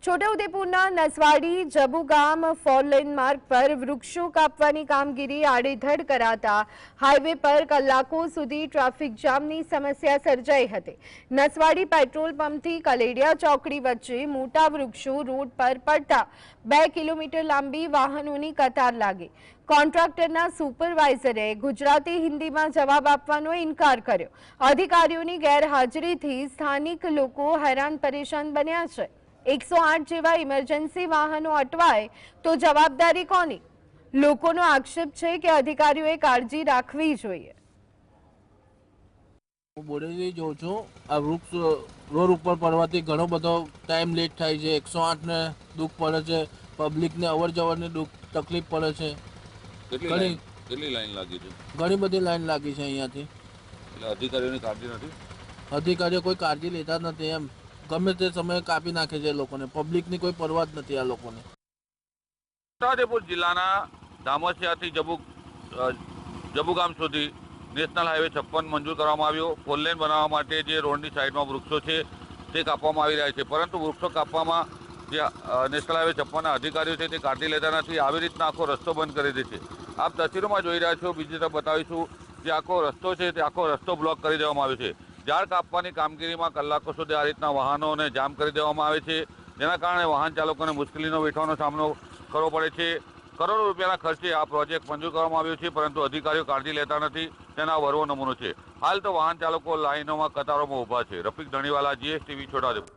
છોટાઉદેપુરના Naswadi Jabugam four lane માર્ગ પર વૃક્ષો કાપવાની કામગીરી આડેધડ કરાતા હાઈવે પર કલાકો સુધી ટ્રાફિક જામની સમસ્યા સર્જાઈ હતી। નસવાડી પેટ્રોલ પંપથી કલેડિયા ચોકડી વચ્ચે મોટા વૃક્ષો રોડ પર પડતા 2 કિલોમીટર લાંબી વાહનોની કતાર લાગી। કોન્ટ્રાક્ટરના સુપરવાઇઝરે ગુજરાતી હિન્દીમાં જવાબ આપવાનો ઇનકાર કર્યો। અધિકારીઓની ગેરહાજરીથી સ્થાનિક લોકો હેરાન પરેશાન બન્યા છે। 108 જેવા ઇમરજન્સી વાહનો અટવાય તો જવાબદારી કોની? લોકોનો આક્ષેપ છે કે અધિકારીઓએ કાળજી રાખવી જોઈએ। હું બોડેલી જોઉં છું, આ વૃક્ષ રોડ ઉપર પડવાથી ઘણો બધો ટાઈમ લેટ થાય છે। 108ને દુઃખ પડે છે, પબ્લિકને અવર જવરની તકલીફ પડે છે। કેટલી લાઈન લાગી છે? ઘણી બધી લાઈન લાગી છે અહીંયાથી। એટલે અધિકારીઓની કાળજી નથી? અધિકારીઓ કોઈ કાળજી લેતા નથી। એમ ગમે તે સમયે કાપી નાખે છે લોકોને। પબ્લિકની કોઈ પરવા જ નથી આ લોકોને। છોટાઉદેપુર જિલ્લાના ધામસિયાથી જબુગામ સુધી નેશનલ હાઈવે 56 મંજૂર કરવામાં આવ્યો। ફોર લેન બનાવવા માટે જે રોડની સાઈડમાં વૃક્ષો છે તે કાપવામાં આવી રહ્યા છે, પરંતુ વૃક્ષો કાપવામાં જે નેશનલ હાઈવે 56ના અધિકારીઓ છે તે કાળજી લેતા નથી। આવી રીતના આખો રસ્તો બંધ કરી દે છે। આપ તસવીરોમાં જોઈ રહ્યા છો। બીજી તરફ બતાવીશું, જે આખો રસ્તો છે તે આખો રસ્તો બ્લોક કરી દેવામાં આવ્યો છે। ઝાડ કાપવાની કામગીરીમાં કલાકો સુધી આ રીતના વાહનોને જામ કરી દેવામાં આવે છે, જેના કારણે વાહન ચાલકોને મુશ્કેલીનો વેઠવાનો સામનો કરવો પડે છે। કરોડો રૂપિયાના ખર્ચે આ પ્રોજેક્ટ મંજૂર કરવામાં આવ્યો છે, પરંતુ અધિકારીઓ કાળજી લેતા નથી, તેના વરવો નમૂનો છે। હાલ તો વાહન ચાલકો લાઈનોમાં કતારોમાં ઊભા છે। રફીક ધણીવાલા, GSTV, છોટાઉદેપુર।